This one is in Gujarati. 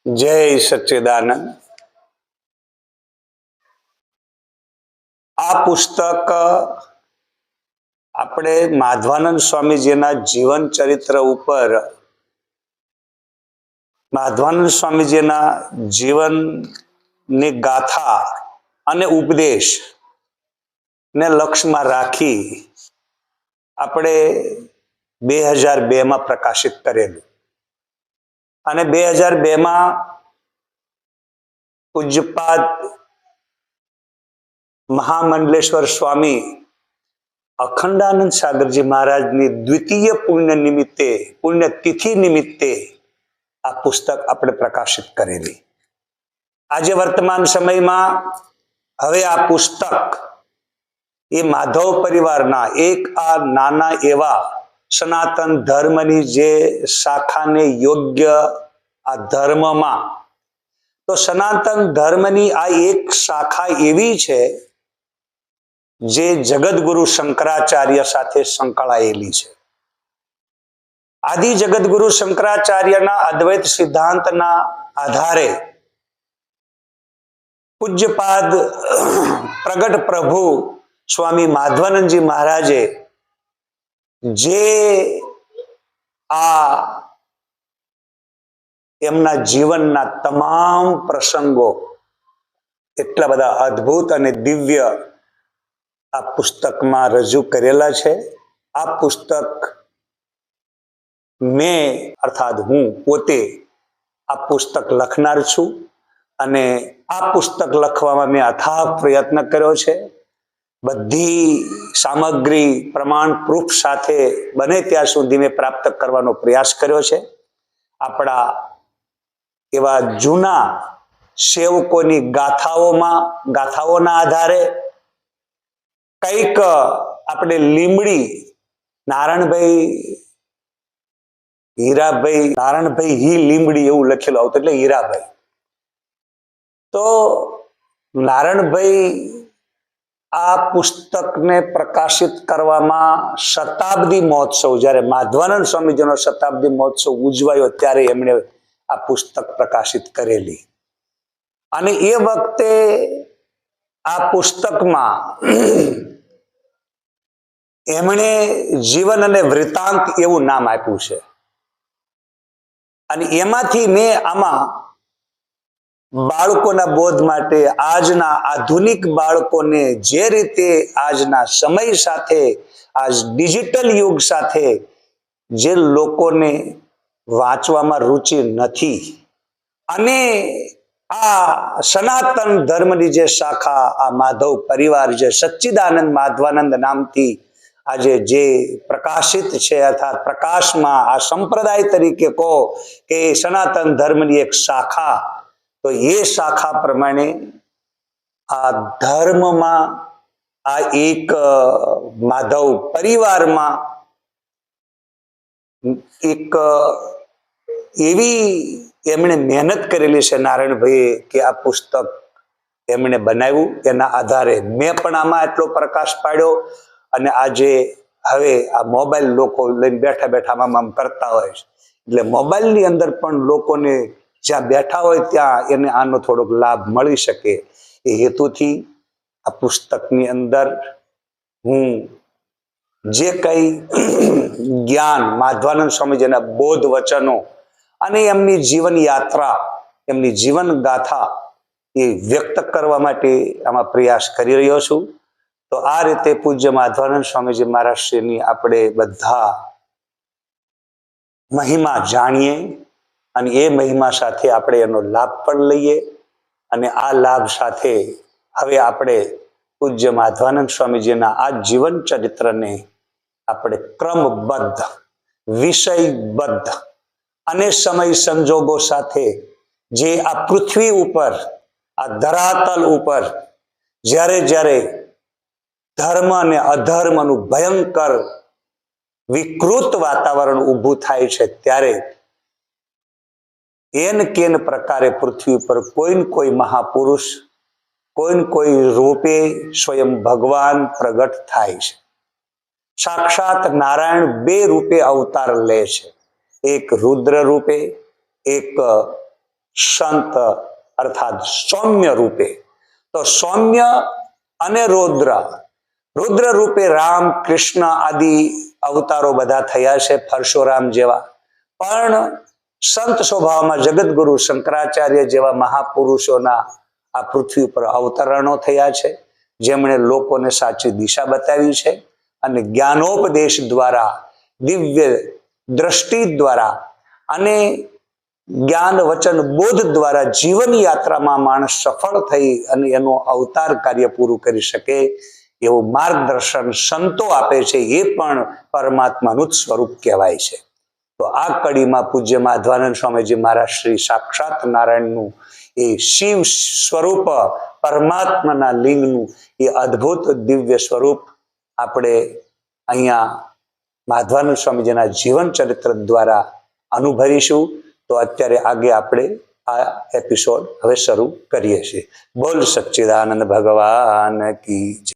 जय सच्चिदानंद। आ पुस्तक આપણે માધવાનંદ સ્વામીજીના જીવન ચરિત્ર ઉપર માધવાનંદ સ્વામીજીના જીવનની ગાથા અને ઉપદેશ ને લક્ષ્યમાં રાખી આપણે 2002 માં પ્રકાશિત કરેલું અને 2002 માં પૂજ્યપાદ મહામંડલેશ્વર સ્વામી અખંડાનંદ સાગરજી મહારાજની દ્વિતીય પુણ્યતિથિ નિમિત્તે આ પુસ્તક આપણે પ્રકાશિત કરેલી। આજે વર્તમાન સમયમાં હવે આ પુસ્તક એ માધવ પરિવારના એક આ નાના એવા સનાતન ધર્મની જે શાખાને યોગ્ય આ ધર્મમાં તો સનાતન ધર્મની આ એક શાખા એવી છે જે જગતગુરુ શંકરાચાર્ય સાથે સંકળાયેલી છે। આદિ જગતગુરુ શંકરાચાર્યના અદ્વૈત સિદ્ધાંતના આધારે પૂજ્યપાદ પ્રગટ પ્રભુ સ્વામી માધવાનંદજી મહારાજે જે આ એમના જીવનના તમામ પ્રસંગો એટલા બધા અદ્ભુત અને દિવ્ય આ પુસ્તકમાં રજૂ કરેલા છે। આ પુસ્તક મેં અર્થાત હું પોતે આ પુસ્તક લખનાર છું અને આ પુસ્તક લખવામાં મેં અથાગ પ્રયત્ન કર્યો છે। બધી સામગ્રી પ્રમાણ પ્રૂફ સાથે બને ત્યાં સુધી મેં પ્રાપ્ત કરવાનો પ્રયાસ કર્યો છે। આપણા એવા જૂના સેવકોની ગાથાઓના આધારે કંઈક આપણે લીમડી નારાયણભાઈ હી લીમડી એવું લખેલું આવતું એટલે હીરાભાઈ તો નારાયણભાઈ આ પુસ્તકને પ્રકાશિત કરવામાં શતાબ્દી મહોત્સવ જ્યારે માધવાનંદ સ્વામીજીનો શતાબ્દી મહોત્સવ ઉજવાયો ત્યારે એમણે આ પુસ્તક પ્રકાશિત કરેલી અને એ વખતે આ પુસ્તકમાં એમણે જીવન અને વૃત્તાંત એવું નામ આપ્યું છે અને એમાંથી મેં આમાં બાળકોના બોધ માટે આજના આધુનિક બાળકોને જે રીતે આજના સમય સાથે આજ ડિજિટલ યુગ સાથે જે લોકોને વાંચવામાં રુચિ નથી અને આ સનાતન ધર્મની જે શાખા આ માધવ પરિવાર જે સચ્ચિદાનંદ માધવાનંદ નામથી આજે જે પ્રકાશિત છે અર્થાત પ્રકાશમાં આ સંપ્રદાય તરીકે કહો કે સનાતન ધર્મની એક શાખા તો એ શાખા પ્રમાણે આ ધર્મમાં આ એક માધવ પરિવારમાં એક એવી એમણે મહેનત કરેલી છે નારાયણભાઈએ કે આ પુસ્તક એમણે બનાવ્યું એના આધારે મેં પણ આમાં એટલો પ્રકાશ પાડ્યો અને આજે હવે આ મોબાઈલ લોકો લઈને બેઠા બેઠા આમ કરતા હોય છે એટલે મોબાઈલની અંદર પણ લોકોને જ્યાં બેઠા હોય ત્યાં એને આનો થોડોક લાભ મળી શકે એ હેતુથી આ પુસ્તકની અંદર હું જે કંઈ જ્ઞાન માધવાનંદ સ્વામીજીના બોધ વચનો અને એમની જીવન યાત્રા એમની જીવન ગાથા એ વ્યક્ત કરવા માટે આમાં પ્રયાસ કરી રહ્યો છું। તો આ રીતે પૂજ્ય માધવાનંદ સ્વામીજી મહારાજશ્રીની આપણે બધા મહિમા જાણીએ અને એ મહિમા સાથે આપણે એનો લાભ પણ લઈએ અને આ લાભ સાથે હવે આપણે પૂજ્ય માધવાનંદ સ્વામીજીના આ જીવન ચરિત્રને આપણે ક્રમબદ્ધ વિષયબદ્ધ અને સમય સંજોગો સાથે જે આ પૃથ્વી ઉપર આ ધરાતલ ઉપર જ્યારે જ્યારે ધર્મ અને અધર્મનું ભયંકર વિકૃત વાતાવરણ ઊભું થાય છે ત્યારે એન કેન પ્રકારે પૃથ્વી પર કોઈ મહાપુરુષ કોઈ રૂપે સ્વયં ભગવાન પ્રગટ થાય છે। સાક્ષાત નારાયણ બે રૂપે અવતાર લે છે, એક રુદ્ર રૂપે, એક સંત અર્થાત સૌમ્ય રૂપે. તો સૌમ્ય અને રૌદ્ર, રુદ્ર રૂપે રામ, કૃષ્ણ આદિ અવતારો બધા થયા છે, પરશુરામ જેવા. પણ સંત સ્વભાવમાં જગતગુરુ શંકરાચાર્ય જેવા મહાપુરુષોના આ પૃથ્વી પર અવતરણો થયા છે, જેમણે લોકોને સાચી દિશા બતાવી છે અને જ્ઞાનોપદેશ દ્વારા, દિવ્ય દ્રષ્ટિ દ્વારા અને જ્ઞાન વચન બોધ દ્વારા જીવન યાત્રામાં માણસ સફળ થઈ અને એનું અવતાર કાર્ય પૂરું કરી શકે એવું માર્ગદર્શન સંતો આપે છે. એ પણ પરમાત્માનું જ સ્વરૂપ કહેવાય છે. તો આ કડીમાં પૂજ્ય માધવાનંદ સ્વામીજી મહારાજ શ્રી સાક્ષાત નારાયણનું એ શિવ સ્વરૂપ, પરમાત્માના લિંગનું એ અદ્ભુત દિવ્ય સ્વરૂપ આપણે અહીંયા માધવાનંદ સ્વામીજીના જીવન ચરિત્ર દ્વારા અનુભવીશું. તો અત્યારે આગે આપણે આ એપિસોડ હવે શરૂ કરીએ છીએ. બોલ સચ્ચિદાનંદ ભગવાન કી જય.